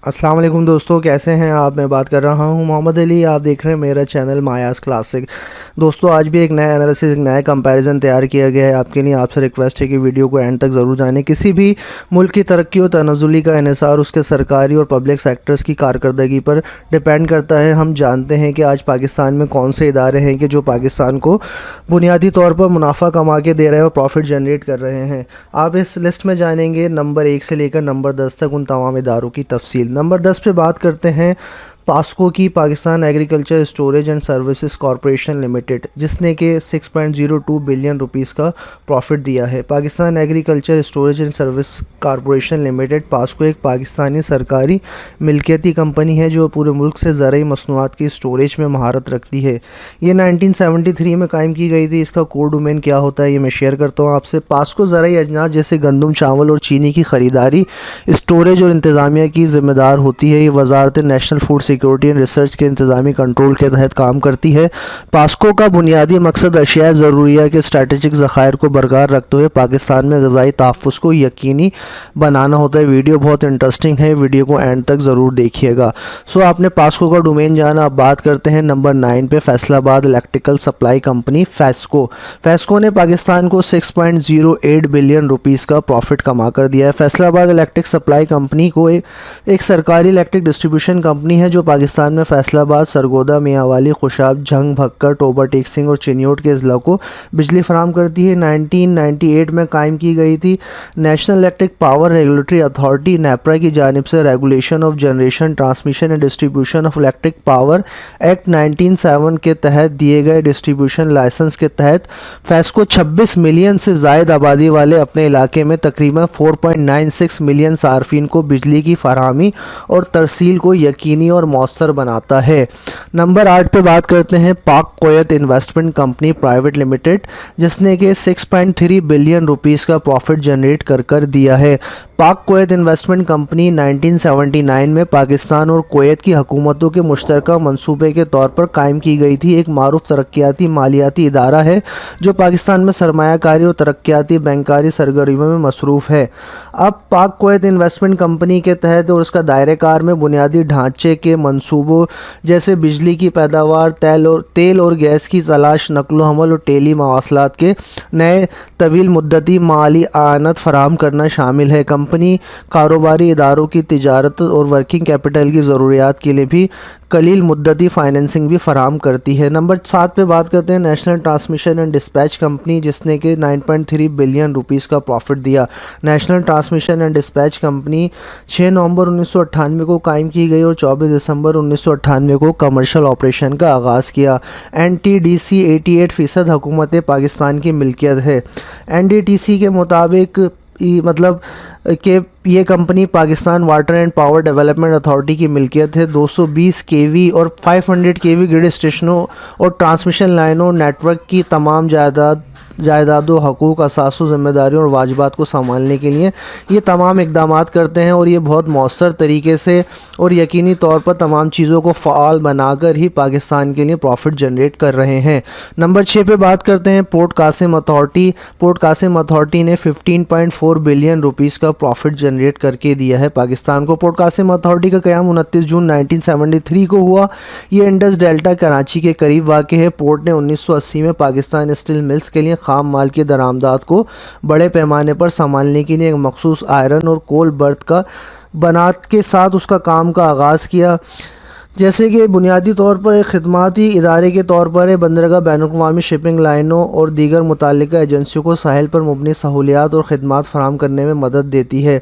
السلام علیکم دوستو، کیسے ہیں آپ؟ میں بات کر رہا ہوں محمد علی۔ آپ دیکھ رہے ہیں میرا چینل مایاز کلاسک۔ دوستو آج بھی ایک نیا انالیسس، ایک نیا کمپیریزن تیار کیا گیا ہے آپ کے لیے۔ آپ سے ریکویسٹ ہے کہ ویڈیو کو اینڈ تک ضرور جانیں۔ کسی بھی ملک کی ترقی و تنزلی کا انحصار اس کے سرکاری اور پبلک سیکٹرز کی کارکردگی پر ڈیپینڈ کرتا ہے۔ ہم جانتے ہیں کہ آج پاکستان میں کون سے ادارے ہیں کہ جو پاکستان کو بنیادی طور پر منافع کما کے دے رہے ہیں اور پروفٹ جنریٹ کر رہے ہیں۔ آپ اس لسٹ میں جانیں گے نمبر 1 سے لے کر نمبر 10 تک ان تمام اداروں کی تفصیل۔ نمبر 10 پہ بات کرتے ہیں پاسکو کی، Pakistan agriculture storage and services corporation limited, جس نے کہ 6.02 بلین روپیز کا پروفٹ دیا ہے۔ Pakistan agriculture storage and service corporation limited PASSCO ایک پاکستانی سرکاری ملکیتی کمپنی ہے جو پورے ملک سے زرعی مصنوعات کی اسٹوریج میں مہارت رکھتی ہے۔ یہ 1973 میں قائم کی گئی تھی۔ اس کا کوڈ ڈومین کیا ہوتا ہے یہ میں شیئر کرتا ہوں آپ سے۔ پاسکو زرعی اجناس جیسے گندم، چاول اور چینی کی خریداری، اسٹوریج اور انتظامیہ کی ذمہ دار ہوتی ہے۔ یہ وزارت national food security and research کے انتظامی کنٹرول کے تحت کام کرتی ہے۔ پاسکو کا بنیادی مقصد اشیاء ضروریہ کے اسٹریٹجک ذخائر کو برقرار رکھتے ہوئے پاکستان میں غذائی تحفظ کو یقینی بنانا ہوتا ہے۔ ویڈیو بہت انٹرسٹنگ ہے، ویڈیو کو اینڈ تک ضرور دیکھیے گا۔ آپ نے پاسکو کا ڈومین جانا۔ اب بات کرتے ہیں نمبر 9 پہ، فیصل آباد electrical supply company FESCO. FESCO نے پاکستان کو 6.08 بلین روپیز کا پروفٹ کما کر دیا ہے۔ فیصل آباد الیکٹرک سپلائی کمپنی کو ایک سرکاری الیکٹرک ڈسٹریبیوشن کمپنی ہے جو پاکستان میں فیصل آباد، سرگودا، میاں والی، خوشاب، جھنگ، بھکر، ٹوبہ ٹیک سنگھ اور چنیوٹ کے اضلاع کو بجلی فراہم کرتی ہے۔ 1998 میں قائم کی گئی تھی۔ National electric power regulatory authority NEPRA کی جانب سے regulation of generation, transmission and distribution of electric power act 1907 کے تحت دیے گئے ڈسٹریبیوشن لائسنس کے تحت فیسکو 26 ملین سے زائد آبادی والے اپنے علاقے میں تقریباً 4.96 ملین صارفین کو بجلی کی فراہمی اور ترسیل کو یقینی اور مؤثر بناتا ہے۔ نمبر 8 پہ بات کرتے ہیں پاک Kuwait investment company private limited, جس نے کہ 6.3 بلین روپیز کا پروفٹ جنریٹ کر دیا ہے۔ پاک کویت انویسٹمنٹ کمپنی 1979 میں پاکستان اور کویت کی حکومتوں کے مشترکہ منصوبے کے طور پر قائم کی گئی تھی۔ ایک معروف ترقیاتی مالیاتی ادارہ ہے جو پاکستان میں سرمایہ کاری اور ترقیاتی بینکاری سرگرمیوں میں مصروف ہے۔ اب پاک کویت انویسٹمنٹ کمپنی کے تحت اور اس کا دائرہ کار میں بنیادی ڈھانچے کے منصوبوں جیسے بجلی کی پیداوار، تیل اور گیس کی تلاش، نقل و حمل اور ٹیلی مواصلات کے نئے طویل مدتی مالی اعانت فراہم کرنا شامل ہے۔ کمپنی کاروباری اداروں کی تجارت اور ورکنگ کیپٹل کی ضروریات کے لیے بھی قلیل مدتی فائنینسنگ بھی فراہم کرتی ہے۔ نمبر 7 پہ بات کرتے ہیں national transmission and dispatch company, جس نے کہ 9.3 بلین روپیز کا پروفٹ دیا۔ National transmission and dispatch company 6 نومبر 1998 کو قائم کی گئی اور 24 دسمبر 1998 کو کمرشل آپریشن کا آغاز کیا۔ NTDC 88% حکومت پاکستان کی ملکیت ہے۔ NDTC کے مطابق کہ یہ company Pakistan water and power development authority کی ملکیت ہے۔ 220 kV اور 500 kV گرڈ اسٹیشنوں اور ٹرانسمیشن لائنوں نیٹ ورک کی تمام جائیدادوں، حقوق، اثاث و ذمہ داریوں اور واجبات کو سنبھالنے کے لیے یہ تمام اقدامات کرتے ہیں اور یہ بہت مؤثر طریقے سے اور یقینی طور پر تمام چیزوں کو فعال بنا کر ہی پاکستان کے لیے پروفٹ جنریٹ کر رہے ہیں۔ نمبر 6 پہ بات کرتے ہیں port Qasim authority. Port Qasim authority نے 15.4 بلین روپیز کا پروفٹ جنریٹ کر کے دیا ہے پاکستان کو۔ پورٹ قاسم اتھارٹی کا قیام 29 جون 1973 کو ہوا۔ یہ انڈس ڈیلٹا کراچی کے قریب واقع ہے۔ پورٹ نے 1980 میں پاکستان اسٹیل ملز کے لیے خام مال کی درآمدات کو بڑے پیمانے پر سنبھالنے کے لیے ایک مخصوص آئرن اور کول برتھ کا بنات کے ساتھ اس کا کام کا آغاز کیا۔ جیسے کہ بنیادی طور پر ایک خدماتی ادارے کے طور پر بندرگاہ، بین الاقوامی شپنگ لائنوں اور دیگر متعلقہ ایجنسیوں کو ساحل پر مبنی سہولیات اور خدمات فراہم کرنے میں مدد دیتی ہے۔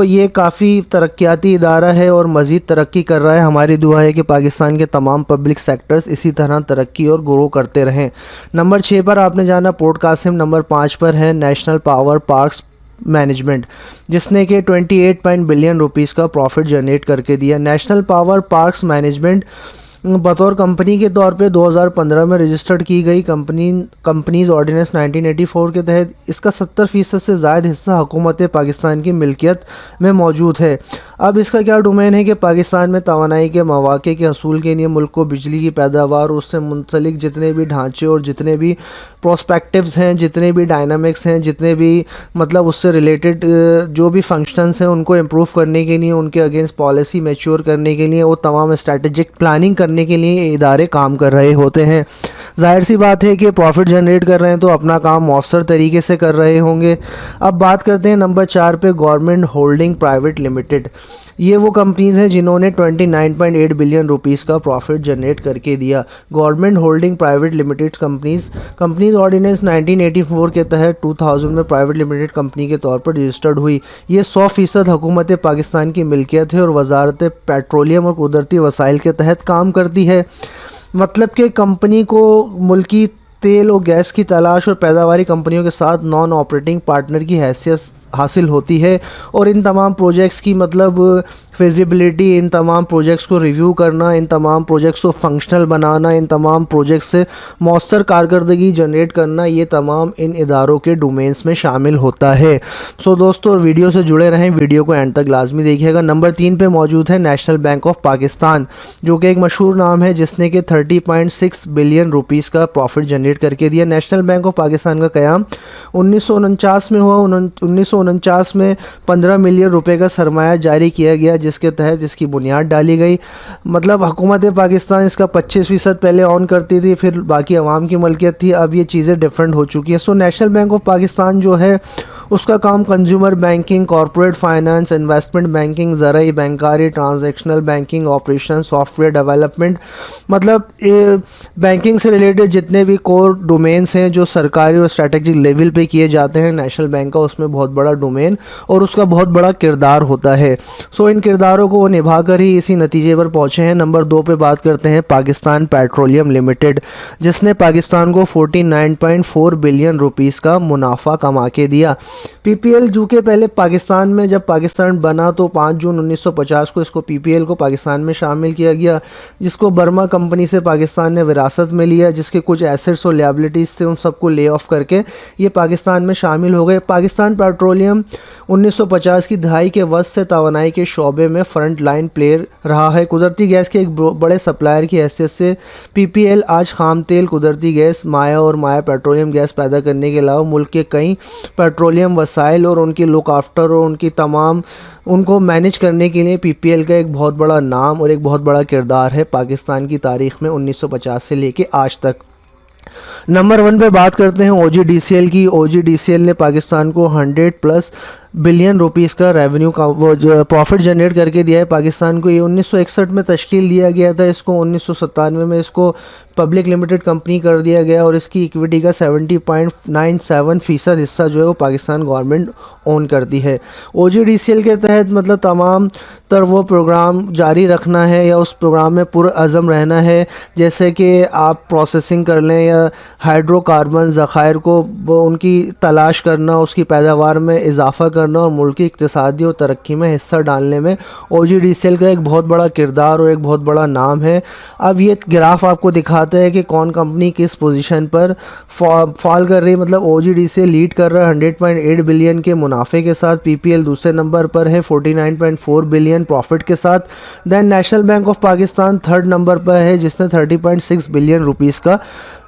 یہ کافی ترقیاتی ادارہ ہے اور مزید ترقی کر رہا ہے۔ ہماری دعا ہے کہ پاکستان کے تمام پبلک سیکٹرز اسی طرح ترقی اور گرو کرتے رہیں۔ نمبر 6 پر آپ نے جانا پورٹ قاسم۔ نمبر 5 پر ہے نیشنل پاور پارکس مینجمنٹ، جس نے کہ 28 بلین روپیز کا پروفٹ جنریٹ کر کے دیا۔ نیشنل پاور پارکس مینجمنٹ बतौर कंपनी के तौर पे 2015 में रजिस्टर्ड की गई कंपनीज ऑर्डिनेंस 1984 के तहत इसका 70% से ज़्यादा हिस्सा हुकूमत पाकिस्तान की मिल्कियत में मौजूद है। अब इसका क्या डोमेन है कि पाकिस्तान में तवानाई के मौक़े के हसूल के लिए मुल्क को बिजली की पैदावार, उससे मुंसलिक जितने भी ढांचे और जितने भी प्रोस्पेक्टिव्स हैं, जितने भी डायनामिक्स हैं, जितने भी मतलब उससे रिलेटेड जो भी फंक्शंस हैं उनको इम्प्रूव करने के लिए, उनके अगेंस्ट पॉलिसी मैच्योर करने के लिए, वो तमाम स्ट्रैटेजिक प्लानिंग करने के लिए इदारे काम कर रहे होते हैं। ज़ाहिर सी बात है कि प्रॉफिट जनरेट कर रहे हैं तो अपना काम मौसर तरीके से कर रहे होंगे। अब बात करते हैं नंबर 4 पे, गवर्नमेंट होल्डिंग प्राइवेट लिमिटेड। ये वो कंपनीज़ हैं जिन्होंने 29.8 बिलियन रुपीस का प्रॉफिट जनरेट करके दिया। Government holding private limited companies ordinance 1984 के तहत 2000 में प्राइवेट लिमिटेड कंपनी के तौर पर रजिस्टर्ड हुई। ये 100% हुकूमत पाकिस्तान की मिल्कियत है और वजारत पेट्रोलियम और कुदरती वसाइल के तहत काम करती है। मतलब कि कंपनी को मुल्की तेल और गैस की तलाश और पैदावारी कंपनियों के साथ नॉन ऑपरेटिंग पार्टनर की हैसियत हासिल होती है और इन तमाम प्रोजेक्ट्स की मतलब फिजिबिलिटी, इन तमाम प्रोजेक्ट्स को रिव्यू करना, इन तमाम प्रोजेक्ट्स को फंक्शनल बनाना, इन तमाम प्रोजेक्ट्स से मौसर कारकर्दगी जनरेट करना, ये तमाम इन इदारों के डोमेन्स में शामिल होता है। सो दोस्तों, वीडियो से जुड़े रहें, वीडियो को एंड तक लाजमी देखिएगा। नंबर 3 पे मौजूद है नेशनल बैंक ऑफ पाकिस्तान, जो कि एक मशहूर नाम है जिसने कि 30.6 बिलियन रुपीस का प्रॉफिट जनरेट करके दिया। नेशनल बैंक ऑफ पाकिस्तान का क़याम 1949 में हुआ। 1949 में 15 मिलियन रुपए का सरमाया जारी किया गया, जिसके तहत इसकी बुनियाद डाली गई। मतलब हुकूमत पाकिस्तान इसका 25% पहले ऑन करती थी, फिर बाकी अवाम की मलकियत थी। अब ये चीज़ें डिफरेंट हो चुकी हैं। So National bank of Pakistan जो है उसका काम consumer banking, corporate finance, investment banking, ज़राई बैंकारी, transactional banking, operation, software development, मतलब बैंकिंग से रिलेटेड जितने भी कोर डोमेन्स हैं जो सरकारी और स्ट्रेटेजिक लेवल पे किए जाते हैं, नेशनल बैंक का उसमें बहुत बड़ा डोमेन और उसका बहुत बड़ा किरदार होता है। सो इन किरदारों को वो निभा कर ही इसी नतीजे पर पहुँचे हैं। नंबर 2 पे बात करते हैं पाकिस्तान पेट्रोलियम लिमिटेड, जिसने पाकिस्तान को 49.4 बिलियन रुपीस का मुनाफा कमा के दिया। पीपीएल जो कि पहले पाकिस्तान में जब पाकिस्तान बना तो 5 जून 1950 को इसको पीपीएल को पाकिस्तान में शामिल किया गया, जिसको बर्मा कंपनी से पाकिस्तान ने विरासत में लिया, जिसके कुछ एसेट्स और लायबिलिटीज़ थे उन सबको ले ऑफ करके ये पाकिस्तान में शामिल हो गए। पाकिस्तान पेट्रोलियम 1950 की दहाई के वक्त से तवानाई के शोबे में फ्रंट लाइन प्लेयर रहा है। कुदरती गैस के एक बड़े सप्लायर की हैसियत से पीपीएल आज खाम तेल, कुदरती गैस, माया और माया पेट्रोलियम गैस पैदा करने के अलावा मुल्क के कई पेट्रोलियम वसाइल और उनकी लुक आफ्टर और उनकी तमाम उनको मैनेज करने के लिए पीपीएल का एक बहुत बड़ा नाम और एक बहुत बड़ा किरदार है पाकिस्तान की तारीख़ में 1950 से लेके आज तक। नंबर 1 पे बात करते हैं ओजीडीसीएल की। ओजीडीसीएल ने पाकिस्तान को 100+ बिलियन रुपीस का रेवेन्यू का वो जो प्रॉफिट जनरेट करके दिया है पाकिस्तान को। ये 1961 में तश्कील दिया गया था, इसको 1997 में इसको पब्लिक लिमिटेड कंपनी कर दिया गया और इसकी इक्विटी का 70.97% हिस्सा जो है वो पाकिस्तान गवर्नमेंट ओन करती है। ओजीडीसीएल के तहत मतलब तमाम तर वो प्रोग्राम जारी रखना है या उस प्रोग्राम में पुरअज़म रहना है, जैसे कि आप प्रोसेसिंग कर लें या हाइड्रोकार्बन ज़खायर को उनकी तलाश करना, उसकी पैदावार में इजाफ़ा करना और मुल्क की इक़्तिसादी और तरक्की में हिस्सा डालने में ओजीडीसीएल का एक बहुत बड़ा किरदार और एक बहुत बड़ा नाम है। अब ये ग्राफ आपको दिखाता है कि कौन कंपनी किस पोजीशन पर फॉल कर रही है। मतलब ओजीडीसीएल लीड कर रहा है 100.8 बिलियन के मुनाफे के साथ, पीपीएल दूसरे नंबर पर है 49.4 बिलियन प्रॉफिट के साथ। Then National bank of Pakistan third number पर है जिसने 30.6 बिलियन रुपीस का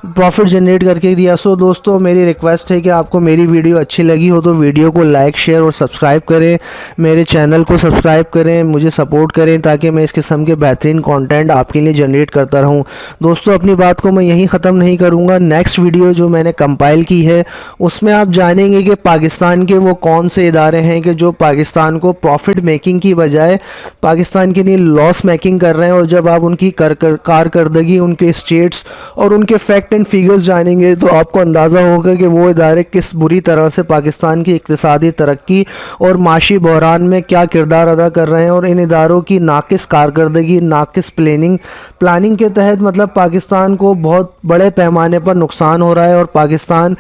प्रॉफिट जनरेट करके दिया। सो दोस्तों, मेरी रिक्वेस्ट है कि आपको मेरी वीडियो अच्छी लगी हो तो वीडियो को लाइक, शेयर और सब्सक्राइब करें, मेरे चैनल को सब्सक्राइब करें, मुझे सपोर्ट करें ताकि मैं इस किस्म के बेहतरीन कंटेंट आपके लिए जनरेट करता रहूं। दोस्तों, अपनी बात को मैं यहीं ख़त्म नहीं करूंगा। नेक्स्ट वीडियो जो मैंने कंपाइल की है उसमें आप जानेंगे कि पाकिस्तान के वो कौन से इदारे हैं कि जो पाकिस्तान को प्रॉफिट मेकिंग की बजाय पाकिस्तान के लिए लॉस मेकिंग कर रहे हैं। और जब आप उनकी कारकर्दगी, उनके स्टेट्स और उनके फैक्ट एंड फिगर्स जानेंगे तो आपको अंदाज़ा होगा कि वो इदारे किस बुरी तरह से पाकिस्तान की इक़्तिसादी तरक्की और माशी बहरान में क्या किरदार अदा कर रहे हैं। और इन इदारों की नाकिस कारकर्दगी, नाकिस प्लानिंग के तहत मतलब पाकिस्तान को बहुत बड़े पैमाने पर नुकसान हो रहा है और पाकिस्तान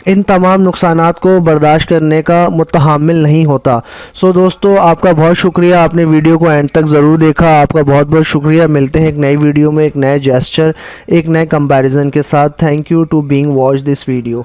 ان تمام نقصانات کو برداشت کرنے کا متحمل نہیں ہوتا۔ سو دوستو، آپ کا بہت شکریہ، آپ نے ویڈیو کو اینڈ تک ضرور دیکھا، آپ کا بہت بہت شکریہ۔ ملتے ہیں ایک نئی ویڈیو میں ایک نئے جیسچر، ایک نئے کمپیریزن کے ساتھ۔ Thank you to being watch this video.